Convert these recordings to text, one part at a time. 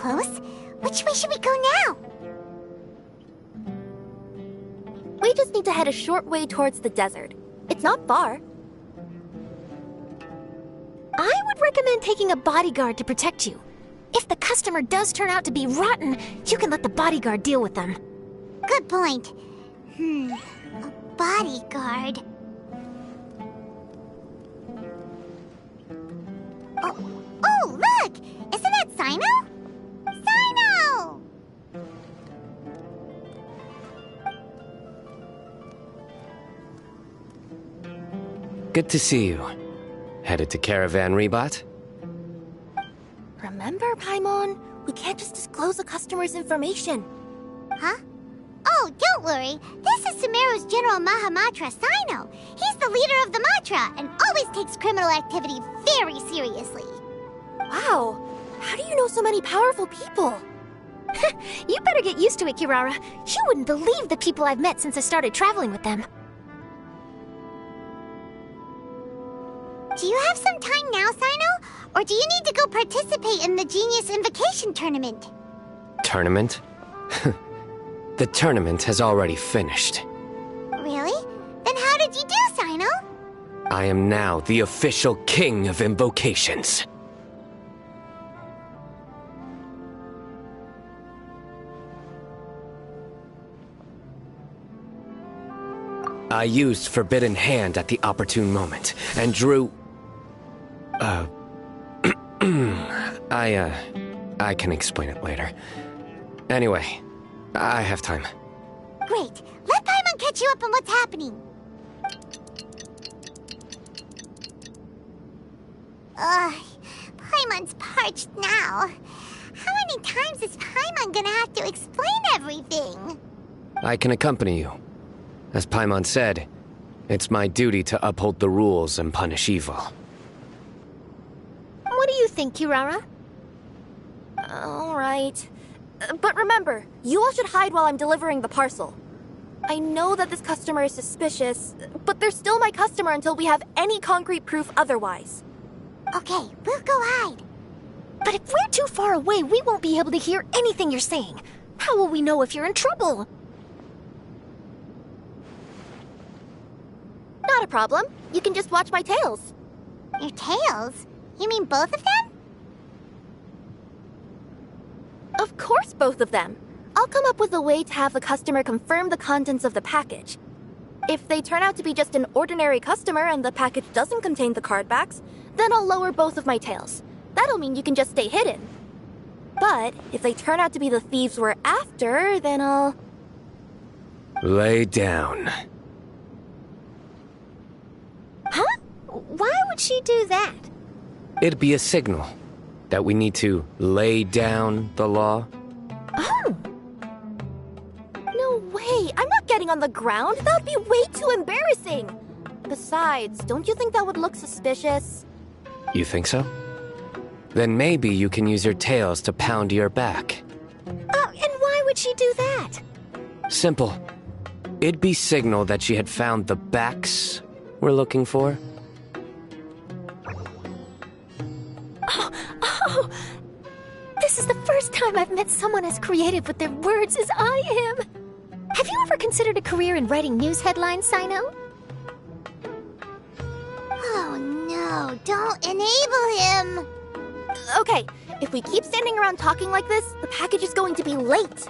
close. Which way should we go now? We just need to head a short way towards the desert. It's not far. I would recommend taking a bodyguard to protect you. If the customer does turn out to be rotten, you can let the bodyguard deal with them. Good point. A bodyguard. Oh, look! Isn't that Sino? Sino! Good to see you. Headed to Caravan Rebot? Remember, Paimon? We can't just disclose a customer's information. Huh? Oh, don't worry. This is Sumeru's General Mahamatra, Sino. He's the leader of the Matra and always takes criminal activity very seriously. Wow. How do you know so many powerful people? You better get used to it, Kirara. You wouldn't believe the people I've met since I started traveling with them. Do you have some time now, Sino? Or do you need to go participate in the Genius Invocation tournament? Tournament? The tournament has already finished. Really? Then how did you do, Sino? I am now the official king of invocations. I used Forbidden Hand at the opportune moment, and drew... I can explain it later. Anyway, I have time. Great. Let Paimon catch you up on what's happening. Paimon's parched now. How many times is Paimon gonna have to explain everything? I can accompany you. As Paimon said, it's my duty to uphold the rules and punish evil. What do you think, Kirara? All right. But remember, you all should hide while I'm delivering the parcel. I know that this customer is suspicious, but they're still my customer until we have any concrete proof otherwise. Okay, we'll go hide. But if we're too far away, we won't be able to hear anything you're saying. How will we know if you're in trouble? Not a problem. You can just watch my tails. Your tails? You mean both of them? Of course, both of them. I'll come up with a way to have the customer confirm the contents of the package. If they turn out to be just an ordinary customer and the package doesn't contain the card backs, then I'll lower both of my tails. That'll mean you can just stay hidden. But if they turn out to be the thieves we're after, then I'll... Lay down. Huh? Why would she do that? It'd be a signal that we need to lay down the law. Oh. No way! I'm not getting on the ground! That would be way too embarrassing! Besides, don't you think that would look suspicious? You think so? Then maybe you can use your tails to pound your back. Oh, and why would she do that? Simple. It'd be signal that she had found the backs we're looking for. Oh, this is the first time I've met someone as creative with their words as I am. Have you ever considered a career in writing news headlines, Sino? Oh no, don't enable him! Okay, if we keep standing around talking like this, the package is going to be late.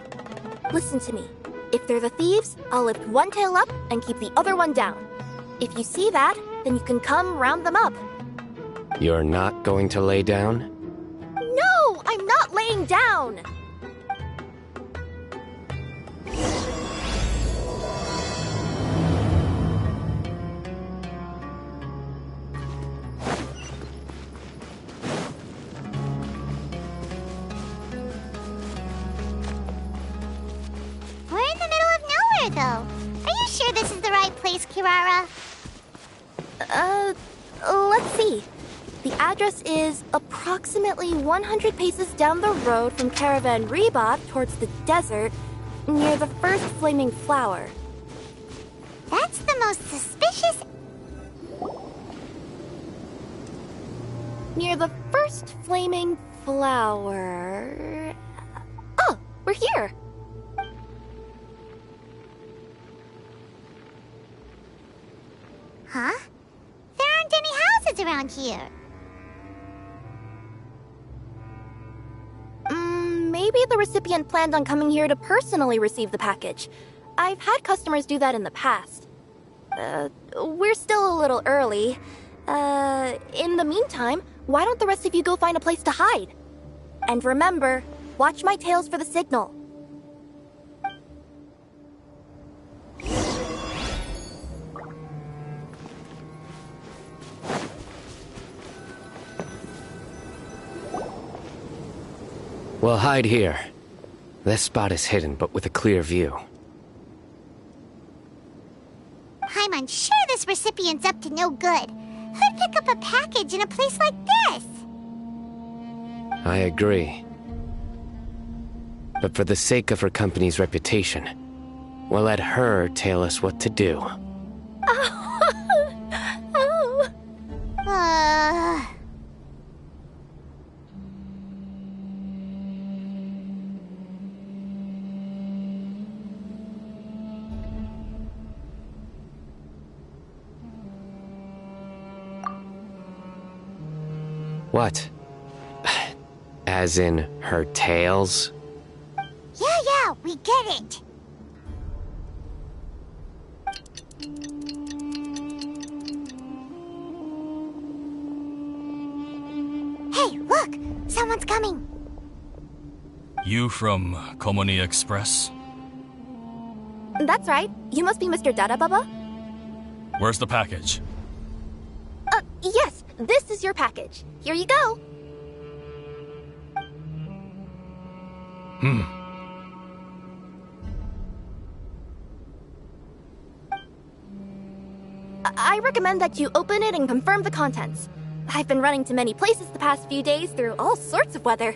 Listen to me. If they're the thieves, I'll lift one tail up and keep the other one down. If you see that, then you can come round them up. You're not going to lay down? No, I'm not laying down! We're in the middle of nowhere, though. Are you sure this is the right place, Kirara? Let's see. The address is approximately 100 paces down the road from Caravan Rebot towards the desert, near the first flaming flower. That's the most suspicious... Near the first flaming flower... we're here. Huh? There aren't any houses around here. Maybe the recipient planned on coming here to personally receive the package. I've had customers do that in the past. We're still a little early. In the meantime, why don't the rest of you go find a place to hide? And remember, watch my tails for the signal. We'll hide here. This spot is hidden, but with a clear view. I'm unsure this recipient's up to no good. Who'd pick up a package in a place like this? I agree. But for the sake of her company's reputation, we'll let her tell us what to do. Oh. What? As in her tails? Yeah, we get it. Hey, look! Someone's coming. You from Komoni Express? That's right. You must be Mr. Dada Baba? Where's the package? Yes, this is your package. Here you go. I recommend that you open it and confirm the contents. I've been running to many places the past few days through all sorts of weather.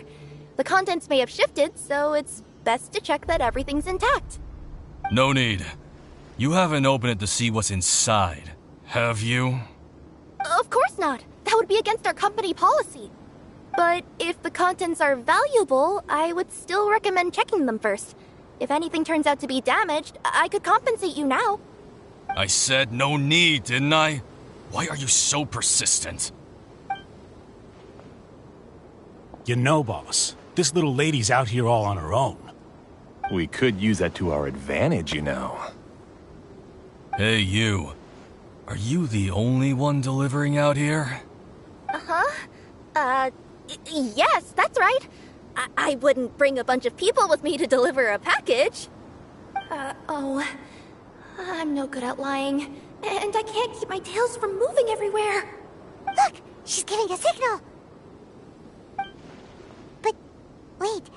The contents may have shifted, so it's best to check that everything's intact. No need. You haven't opened it to see what's inside, have you? Of course not. That would be against our company policy. But if the contents are valuable, I would still recommend checking them first. If anything turns out to be damaged, I could compensate you now. I said no need, didn't I? Why are you so persistent? You know, boss, this little lady's out here all on her own. We could use that to our advantage, you know. Hey, you. Are you the only one delivering out here? Yes, that's right. I wouldn't bring a bunch of people with me to deliver a package. I'm no good at lying. And I can't keep my tails from moving everywhere. Look! She's giving a signal! But, wait.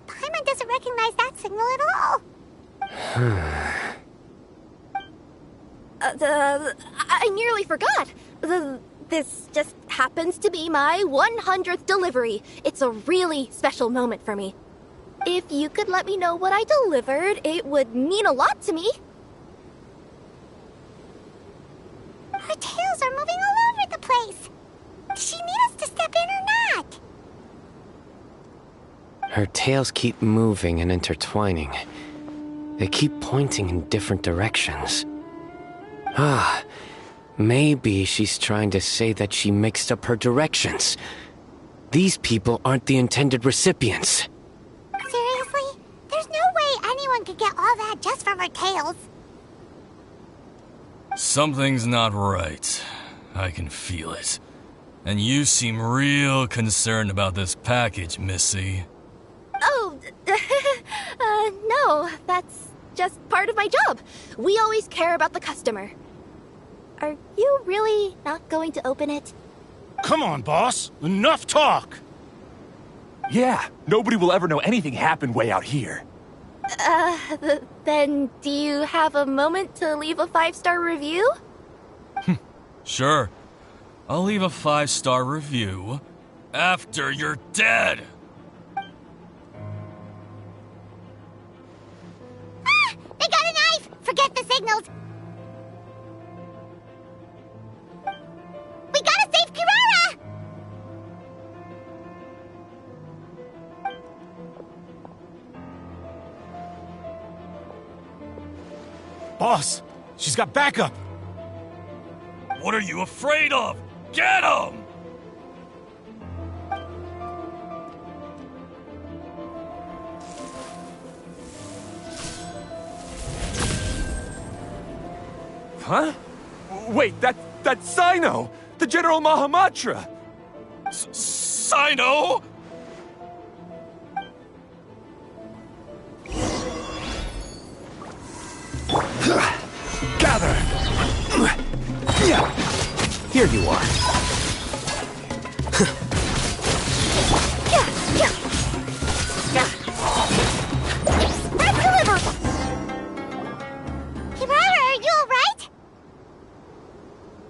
Paimon doesn't recognize that signal at all. I nearly forgot. This just happens to be my 100th delivery. It's a really special moment for me. If you could let me know what I delivered, it would mean a lot to me. Her tails are moving all over the place. Does she need us to step in or not? Her tails keep moving and intertwining. They keep pointing in different directions. Maybe she's trying to say that she mixed up her directions. These people aren't the intended recipients. Seriously? There's no way anyone could get all that just from her tails. Something's not right. I can feel it. And you seem real concerned about this package, Missy. Oh, no, that's just part of my job. We always care about the customer. Are you really not going to open it? Come on, boss. Enough talk. Yeah, nobody will ever know anything happened way out here. Then do you have a moment to leave a 5-star review? Sure. I'll leave a 5-star review after you're dead. They got a knife! Forget the signals! We gotta save Kirara! Boss, she's got backup! What are you afraid of? Get him! Huh? Wait, that's Sino! The General Mahamatra! Sino? Gather! Here you are. Red deliver! Kirara, are you alright?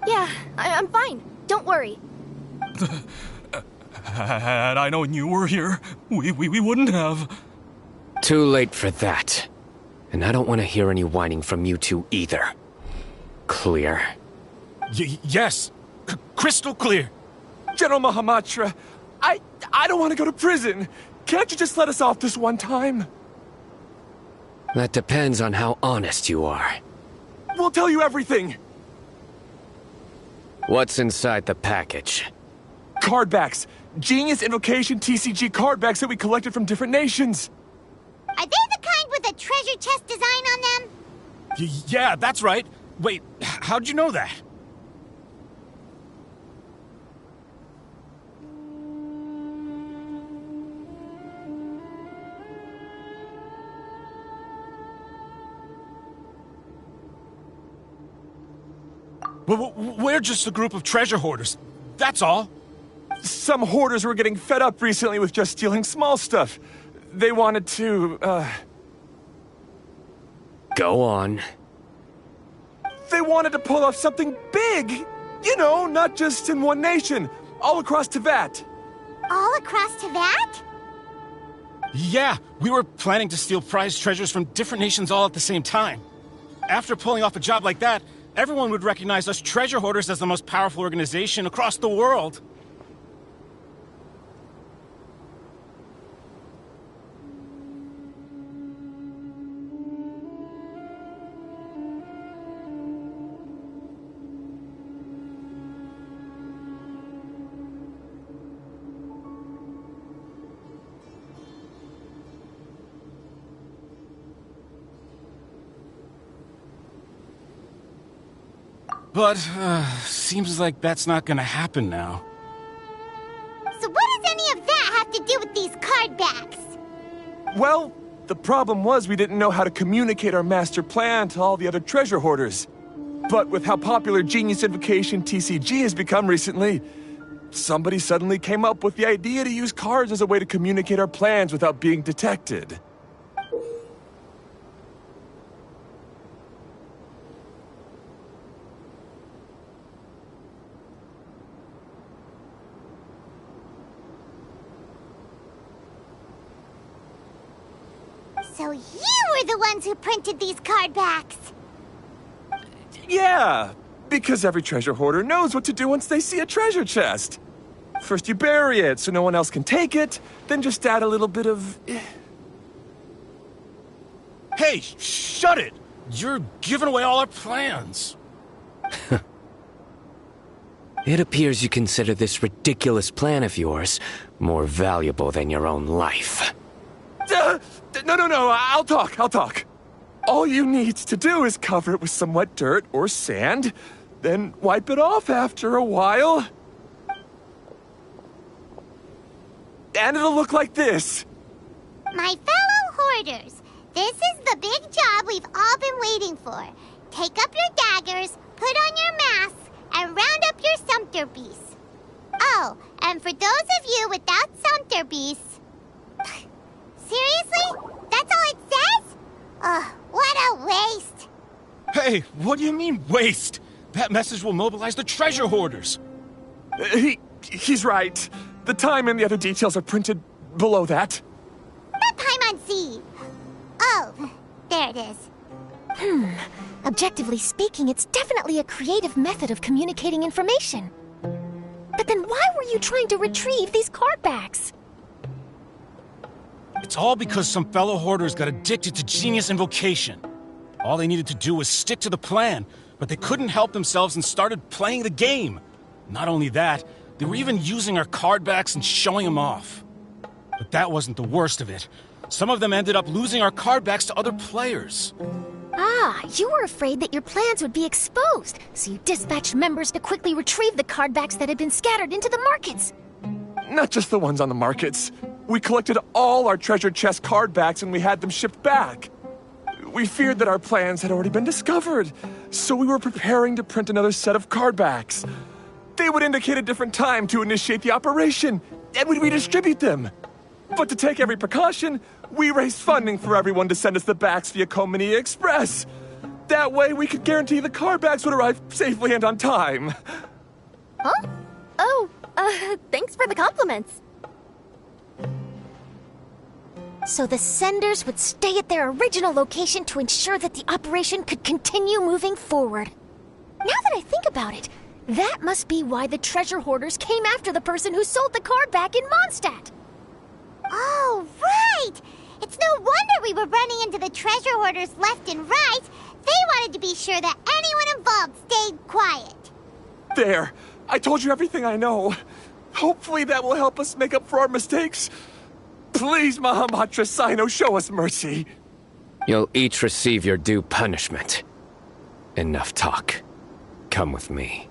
Yeah, I'm fine. Don't worry. Had I known you were here, we wouldn't have. Too late for that. And I don't want to hear any whining from you two either. Clear? Yes. Crystal clear. General Mahamatra, I don't want to go to prison. Can't you just let us off this one time? That depends on how honest you are. We'll tell you everything. What's inside the package? Card backs. Genius Invocation TCG card backs that we collected from different nations. Are they the kind with a treasure chest design on them? Yeah, that's right. Wait, how'd you know that? We're just a group of treasure hoarders. That's all. Some hoarders were getting fed up recently with just stealing small stuff. They wanted to, Go on. They wanted to pull off something big! You know, not just in one nation, all across Tibet. All across Tibet? Yeah, we were planning to steal prized treasures from different nations all at the same time. After pulling off a job like that, everyone would recognize us treasure hoarders as the most powerful organization across the world. But, seems like that's not gonna happen now. So what does any of that have to do with these card backs? Well, the problem was we didn't know how to communicate our master plan to all the other treasure hoarders. But with how popular Genius Invocation TCG has become recently, somebody suddenly came up with the idea to use cards as a way to communicate our plans without being detected. So you were the ones who printed these card backs. Yeah, because every treasure hoarder knows what to do once they see a treasure chest. First you bury it so no one else can take it, then just add a little bit of... Hey, shut it! You're giving away all our plans. It appears you consider this ridiculous plan of yours more valuable than your own life. No, I'll talk. All you need to do is cover it with some wet dirt or sand, then wipe it off after a while. And it'll look like this. My fellow hoarders, this is the big job we've all been waiting for. Take up your daggers, put on your masks, and round up your sumpter beasts. Oh, and for those of you without sumpter beasts... Seriously? That's all it says? Ugh, what a waste. Hey, what do you mean, waste? That message will mobilize the treasure hoarders. He's right. The time and the other details are printed below that. Not Paimon-Z. Oh, there it is. Objectively speaking, it's definitely a creative method of communicating information. But then why were you trying to retrieve these card backs? It's all because some fellow hoarders got addicted to Genius Invocation. All they needed to do was stick to the plan, but they couldn't help themselves and started playing the game. Not only that, they were even using our card backs and showing them off. But that wasn't the worst of it. Some of them ended up losing our card backs to other players. Ah, you were afraid that your plans would be exposed, so you dispatched members to quickly retrieve the card backs that had been scattered into the markets. Not just the ones on the markets. We collected all our treasure chest card backs and we had them shipped back. We feared that our plans had already been discovered, so we were preparing to print another set of card backs. They would indicate a different time to initiate the operation, and we'd redistribute them. But to take every precaution, we raised funding for everyone to send us the backs via Komini Express. That way we could guarantee the card backs would arrive safely and on time. Huh? Oh, thanks for the compliments. So the senders would stay at their original location to ensure that the operation could continue moving forward. Now that I think about it, that must be why the treasure hoarders came after the person who sold the card back in Mondstadt. Oh, right! It's no wonder we were running into the treasure hoarders left and right. They wanted to be sure that anyone involved stayed quiet. There! I told you everything I know. Hopefully that will help us make up for our mistakes. Please, Mahamatra Sino, show us mercy. You'll each receive your due punishment. Enough talk. Come with me.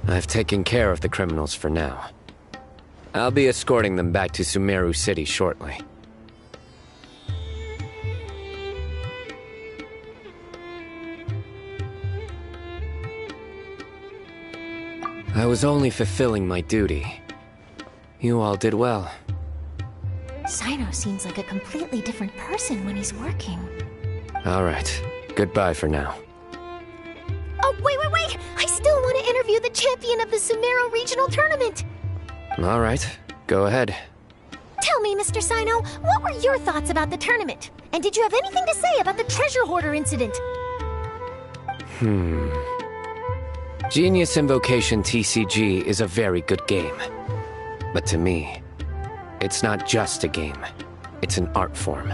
I've taken care of the criminals for now. I'll be escorting them back to Sumeru City shortly. I was only fulfilling my duty. You all did well. Sino seems like a completely different person when he's working. All right. Goodbye for now. Oh, wait! I still want to interview the champion of the Sumeru Regional Tournament! All right. Go ahead. Tell me, Mr. Sino, what were your thoughts about the tournament? And did you have anything to say about the treasure hoarder incident? Genius Invocation TCG is a very good game. But to me, it's not just a game. It's an art form.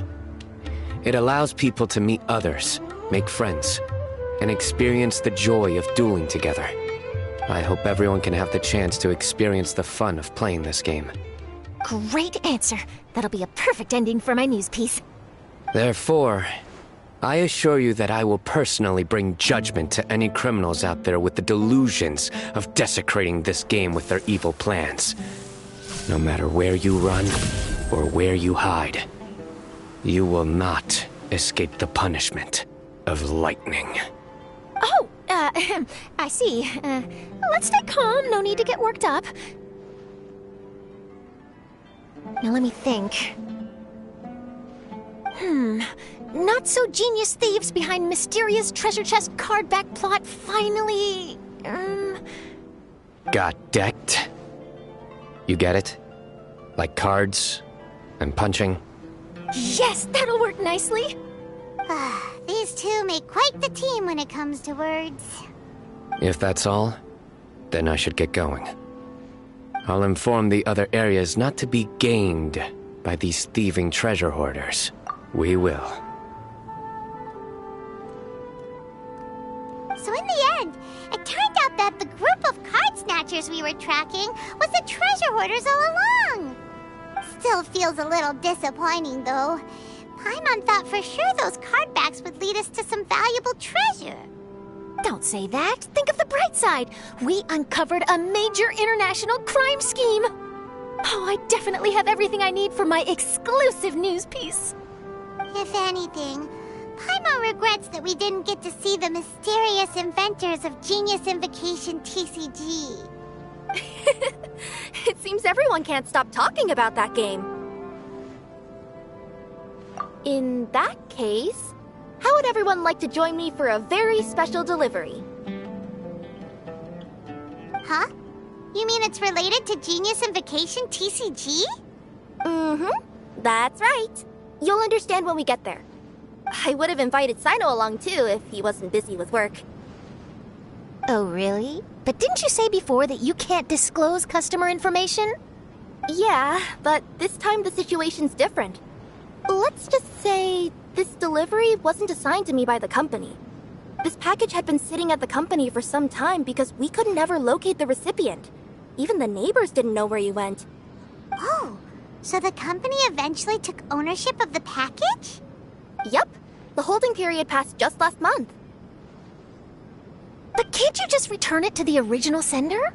It allows people to meet others, make friends, and experience the joy of dueling together. I hope everyone can have the chance to experience the fun of playing this game. Great answer. That'll be a perfect ending for my news piece. Therefore, I assure you that I will personally bring judgment to any criminals out there with the delusions of desecrating this game with their evil plans. No matter where you run or where you hide, you will not escape the punishment of lightning. Oh, I see. Let's stay calm. No need to get worked up. Now let me think. Not-so-genius thieves behind mysterious treasure chest card back plot finally... Got decked? You get it? Like cards and punching? Yes, that'll work nicely. These two make quite the team when it comes to words. If that's all, then I should get going. I'll inform the other areas not to be gamed by these thieving treasure hoarders. We will. So in the end, it turned out that the group of card snatchers we were tracking was the treasure hoarders all along. Still feels a little disappointing, though. Paimon thought for sure those card backs would lead us to some valuable treasure. Don't say that. Think of the bright side. We uncovered a major international crime scheme. Oh, I definitely have everything I need for my exclusive news piece. If anything, Paimon regrets that we didn't get to see the mysterious inventors of Genius Invocation TCG. It seems everyone can't stop talking about that game. In that case, how would everyone like to join me for a very special delivery? Huh? You mean it's related to Genius Invocation TCG? That's right. You'll understand when we get there. I would have invited Sino along too if he wasn't busy with work. Oh, really? But didn't you say before that you can't disclose customer information? Yeah, but this time the situation's different. Let's just say this delivery wasn't assigned to me by the company. This package had been sitting at the company for some time because we could never locate the recipient. Even the neighbors didn't know where he went. Oh, so the company eventually took ownership of the package? Yup, the holding period passed just last month. But can't you just return it to the original sender?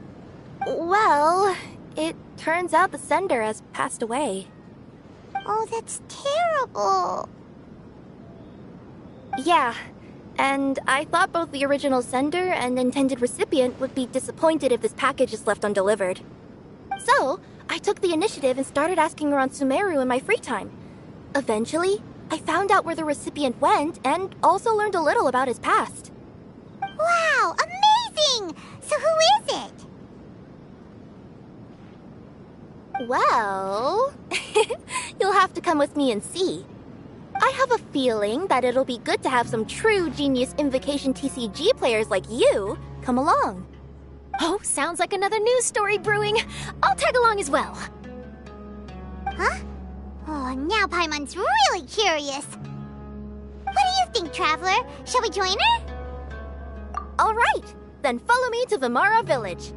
Well, it turns out the sender has passed away. Oh, that's terrible. Yeah, and I thought both the original sender and intended recipient would be disappointed if this package is left undelivered. So, I took the initiative and started asking around Sumeru in my free time. Eventually, I found out where the recipient went and also learned a little about his past. Wow, amazing! So who is it? Well, you'll have to come with me and see. I have a feeling that it'll be good to have some true Genius Invocation TCG players like you come along. Oh, sounds like another news story brewing. I'll tag along as well. Huh? Oh, now Paimon's really curious. What do you think, Traveler? Shall we join her? All right, then follow me to Vimara Village.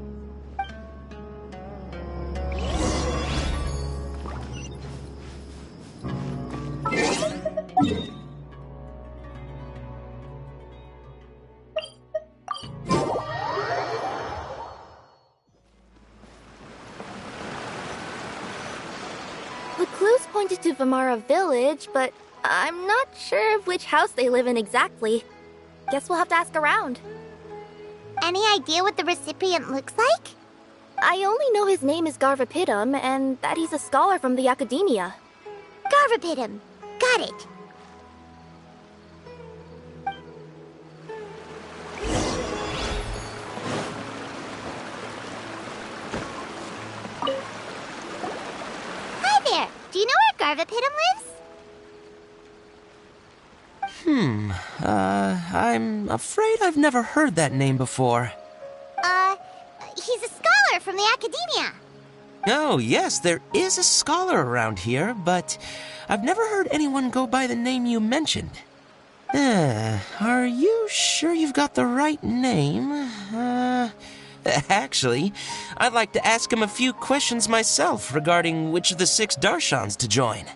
The clues pointed to Vimara Village, but I'm not sure of which house they live in exactly. Guess we'll have to ask around. Any idea what the recipient looks like? I only know his name is Garvapitum and that he's a scholar from the academia. Garvapitum. Got it. Hi there. Do you know where Garvapitum lives? I'm afraid I've never heard that name before. He's a scholar from the academia. Oh, yes, there is a scholar around here, but I've never heard anyone go by the name you mentioned. Are you sure you've got the right name? Actually, I'd like to ask him a few questions myself regarding which of the 6 Darshans to join.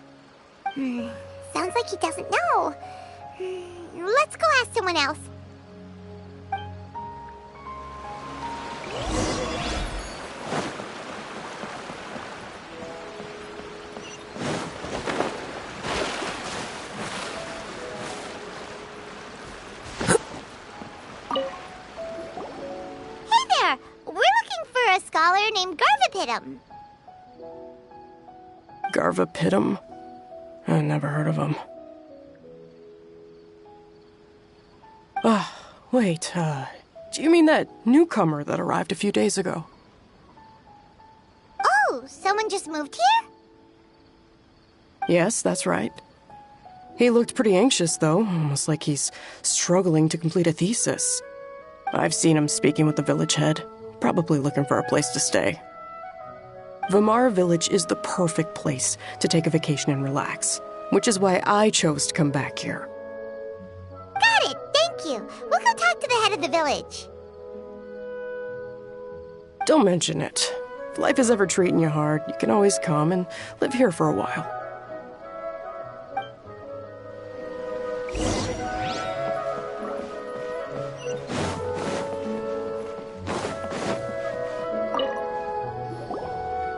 Sounds like he doesn't know. Let's go ask someone else. Hey there! We're looking for a scholar named Garvapitum. Garvapitum? I never heard of him. Wait, do you mean that newcomer that arrived a few days ago? Oh, someone just moved here? Yes, that's right. He looked pretty anxious, though, almost like he's struggling to complete a thesis. I've seen him speaking with the village head, probably looking for a place to stay. Vimara Village is the perfect place to take a vacation and relax, which is why I chose to come back here. Got it, thank you. We'll go talk to the head of the village. Don't mention it. If life is ever treating you hard, you can always come and live here for a while.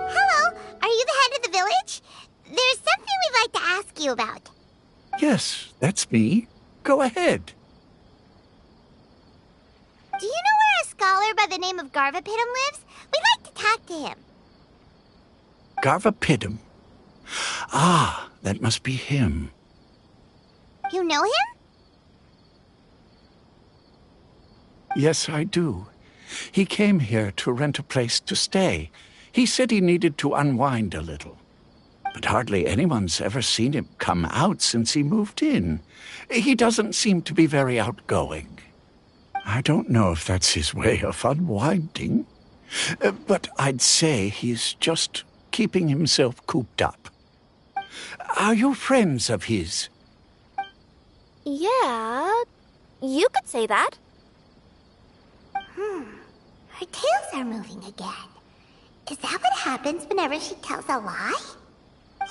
Hello, are you the head of the village? There's something we'd like to ask you about. Yes, that's me. Go ahead. Do you know where a scholar by the name of Garvapitum lives? We'd like to talk to him. Garvapitum. Ah, that must be him. You know him? Yes, I do. He came here to rent a place to stay. He said he needed to unwind a little. But hardly anyone's ever seen him come out since he moved in. He doesn't seem to be very outgoing. I don't know if that's his way of unwinding, but I'd say he's just keeping himself cooped up. Are you friends of his? Yeah, you could say that. Her tails are moving again. Is that what happens whenever she tells a lie?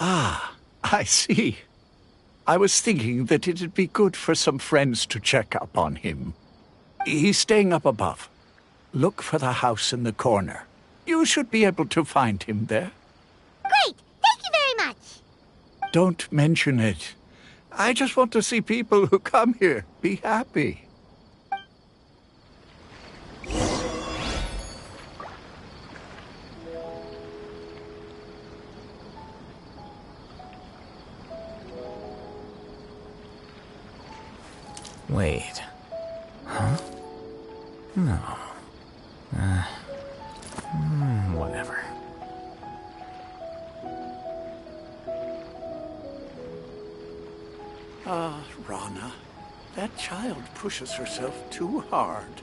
Ah, I see. I was thinking that it'd be good for some friends to check up on him. He's staying up above. Look for the house in the corner. You should be able to find him there. Great! Thank you very much! Don't mention it. I just want to see people who come here be happy. Wait. Huh? No. Whatever. Ah, Rana. That child pushes herself too hard.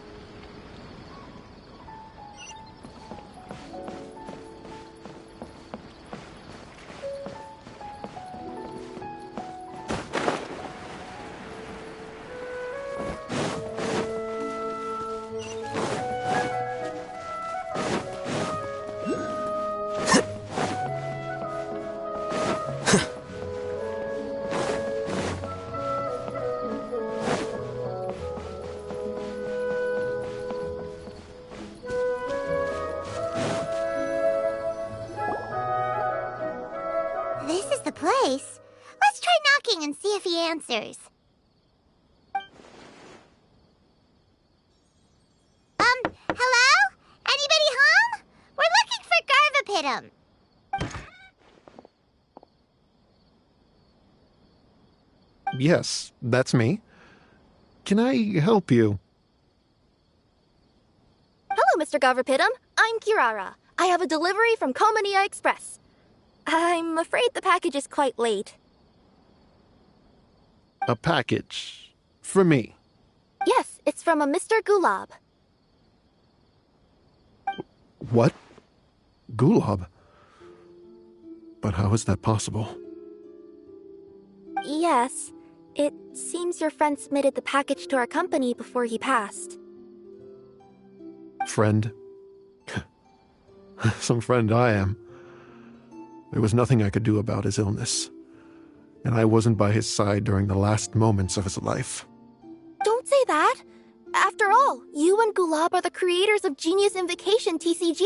This is the place. Let's try knocking and see if he answers. Hello? Anybody home? We're looking for Garvapitum. Yes, that's me. Can I help you? Hello, Mr. Garvapitum. I'm Kirara. I have a delivery from Komania Express. I'm afraid the package is quite late. A package? For me? Yes, it's from a Mr. Gulab. What? Gulab? But how is that possible? Yes. It seems your friend submitted the package to our company before he passed. Friend? Some friend I am. There was nothing I could do about his illness, and I wasn't by his side during the last moments of his life. Don't say that! After all, you and Gulab are the creators of Genius Invocation TCG.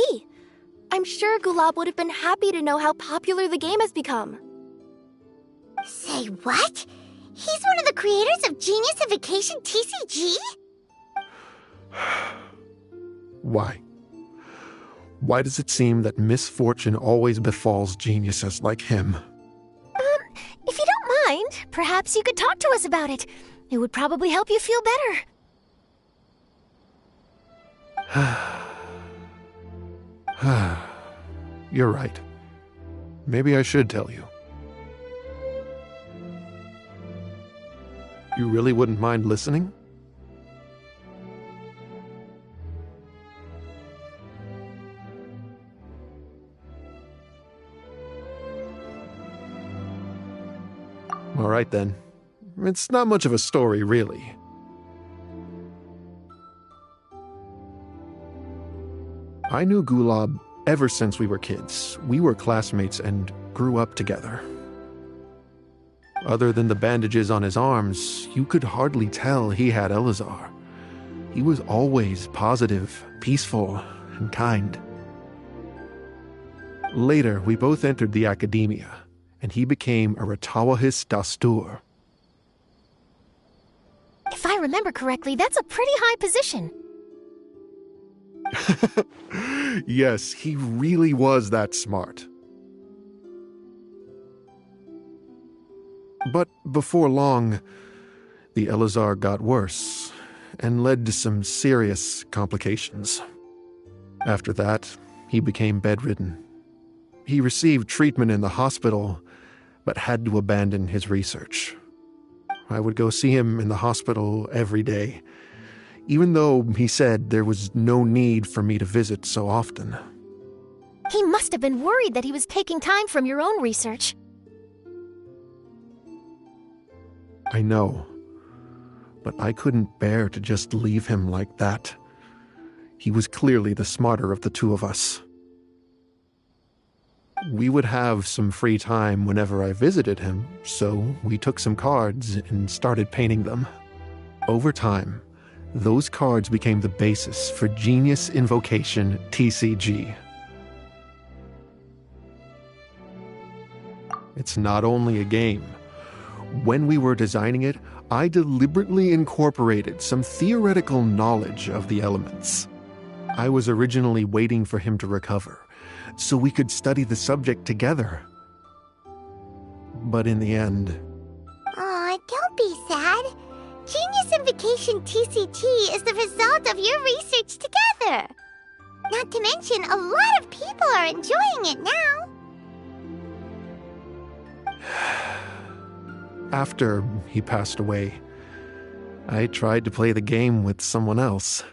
I'm sure Gulab would have been happy to know how popular the game has become. Say what? He's one of the creators of Genius Invokation TCG? Why? Why does it seem that misfortune always befalls geniuses like him? If you don't mind, perhaps you could talk to us about it. It would probably help you feel better. You're right. Maybe I should tell you. You really wouldn't mind listening? All right, then. It's not much of a story, really. I knew Gulab ever since we were kids. We were classmates and grew up together. Other than the bandages on his arms, you could hardly tell he had Elazar. He was always positive, peaceful, and kind. Later, we both entered the academia, and he became a Ratawahis Dastur. If I remember correctly, that's a pretty high position. Yes, he really was that smart. But before long, the Elazar got worse and led to some serious complications. After that, he became bedridden. He received treatment in the hospital, but had to abandon his research. I would go see him in the hospital every day, even though he said there was no need for me to visit so often. He must have been worried that he was taking time from your own research. I know, but I couldn't bear to just leave him like that. He was clearly the smarter of the two of us. We would have some free time whenever I visited him, so we took some cards and started painting them. Over time, those cards became the basis for Genius Invocation TCG. It's not only a game. When we were designing it, I deliberately incorporated some theoretical knowledge of the elements. I was originally waiting for him to recover, so we could study the subject together. But in the end... Aw, don't be sad. Genius Invocation TCG is the result of your research together. Not to mention, a lot of people are enjoying it now. After he passed away, I tried to play the game with someone else.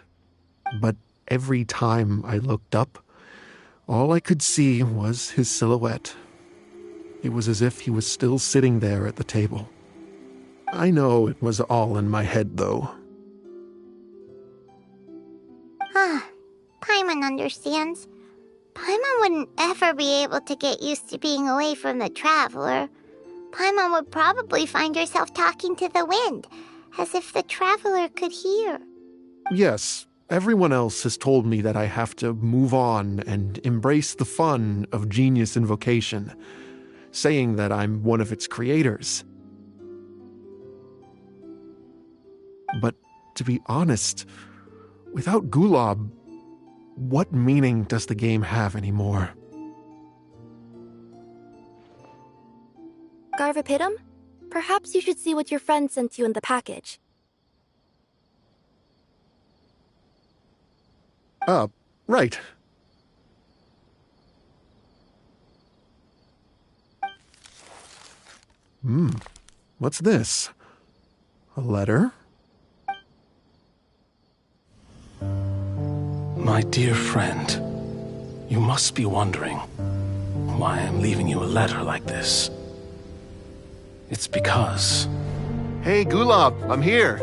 But every time I looked up, all I could see was his silhouette. It was as if he was still sitting there at the table. I know it was all in my head, though. Paimon understands. Paimon wouldn't ever be able to get used to being away from the Traveler. Paimon would probably find herself talking to the wind, as if the Traveler could hear. Yes, everyone else has told me that I have to move on and embrace the fun of Genius Invocation, saying that I'm one of its creators. But to be honest, without Gulob, what meaning does the game have anymore? Garvapitum, perhaps you should see what your friend sent you in the package. Right. What's this? A letter? My dear friend, you must be wondering why I'm leaving you a letter like this. It's because... Hey, Gulob, I'm here.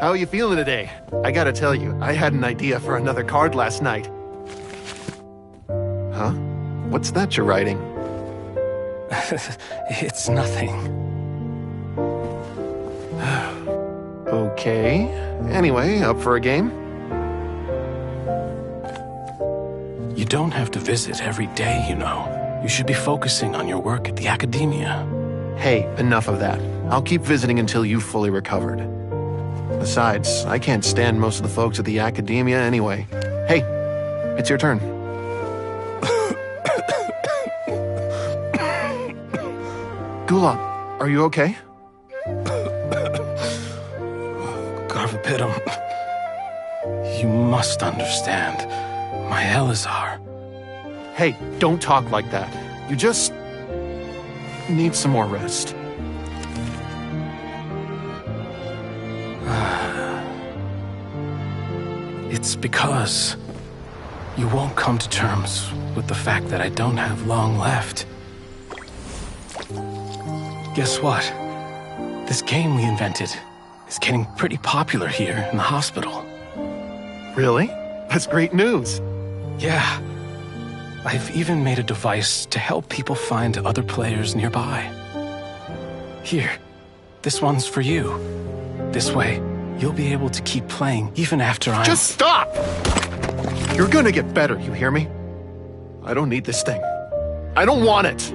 How are you feeling today? I gotta tell you, I had an idea for another card last night. Huh? What's that you're writing? It's nothing. Okay. Anyway, up for a game? You don't have to visit every day, you know. You should be focusing on your work at the academia. Hey, enough of that. I'll keep visiting until you've fully recovered. Besides, I can't stand most of the folks at the academia anyway. Hey, it's your turn. Gulob, are you okay? Garvapitum, you must understand. My Elazar. Hey, don't talk like that. You just need some more rest. It's because you won't come to terms with the fact that I don't have long left. Guess what? This game we invented is getting pretty popular here in the hospital. Really? That's great news. Yeah. I've even made a device to help people find other players nearby. Here, this one's for you. This way, you'll be able to keep playing even after I'm... Just stop! You're gonna get better, you hear me? I don't need this thing. I don't want it!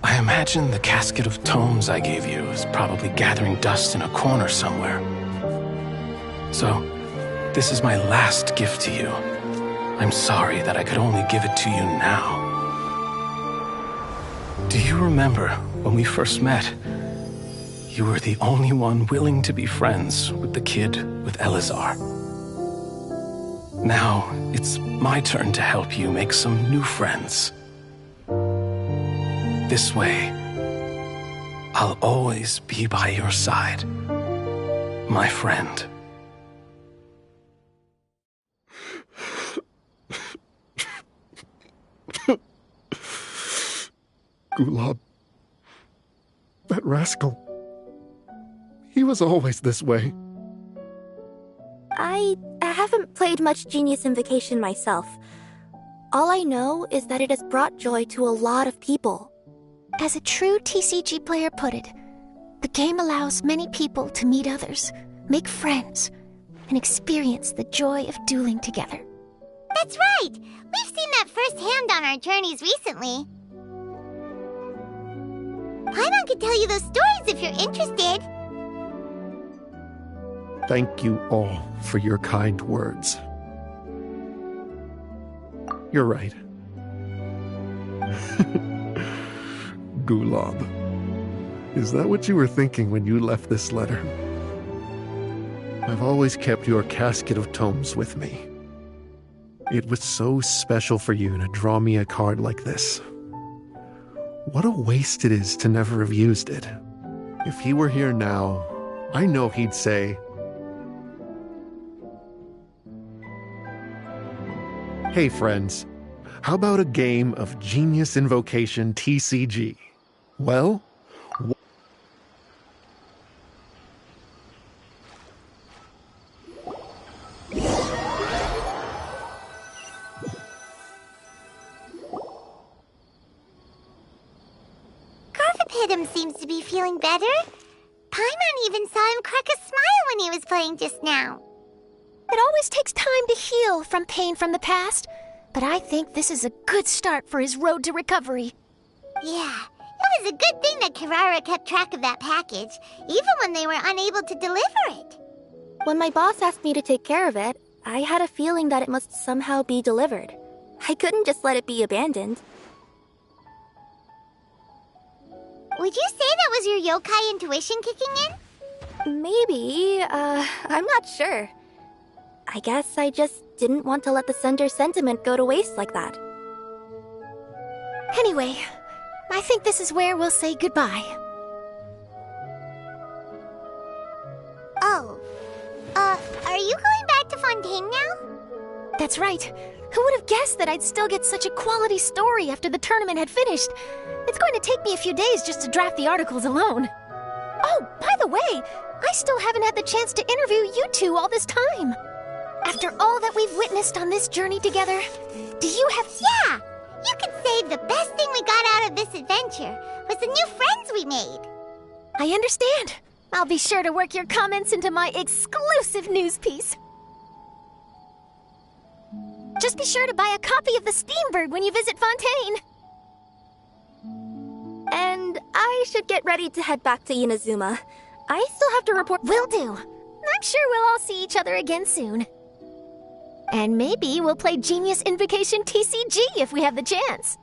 I imagine the casket of tomes I gave you is probably gathering dust in a corner somewhere. So, this is my last gift to you. I'm sorry that I could only give it to you now. Do you remember when we first met? You were the only one willing to be friends with the kid with Elazar. Now, it's my turn to help you make some new friends. This way, I'll always be by your side. my friend. Gulab. That rascal. He was always this way. I haven't played much Genius Invocation myself. All I know is that it has brought joy to a lot of people. As a true TCG player put it, the game allows many people to meet others, make friends, and experience the joy of dueling together. That's right! We've seen that firsthand on our journeys recently. Paimon could tell you those stories if you're interested. Thank you all for your kind words. You're right. Gulab. Is that what you were thinking when you left this letter? I've always kept your casket of tomes with me. It was so special for you to draw me a card like this. What a waste it is to never have used it. If he were here now, I know he'd say, "Hey friends, how about a game of Genius Invocation TCG? Well, Garthapidum seems to be feeling better. Paimon even saw him crack a smile when he was playing just now. It always takes time to heal from pain from the past, but I think this is a good start for his road to recovery. Yeah, it was a good thing that Kirara kept track of that package, even when they were unable to deliver it. When my boss asked me to take care of it, I had a feeling that it must somehow be delivered. I couldn't just let it be abandoned. Would you say that was your yokai intuition kicking in? Maybe, I'm not sure. I guess I just didn't want to let the sender's sentiment go to waste like that. Anyway, I think this is where we'll say goodbye. Oh, are you going back to Fontaine now? That's right. Who would have guessed that I'd still get such a quality story after the tournament had finished? It's going to take me a few days just to draft the articles alone. Oh, by the way, I still haven't had the chance to interview you two all this time. After all that we've witnessed on this journey together, do you have... Yeah! You could say the best thing we got out of this adventure was the new friends we made. I understand. I'll be sure to work your comments into my exclusive news piece. Just be sure to buy a copy of the Steambird when you visit Fontaine. And I should get ready to head back to Inazuma. I still have to report... Will do. I'm sure we'll all see each other again soon. And maybe we'll play Genius Invocation TCG if we have the chance.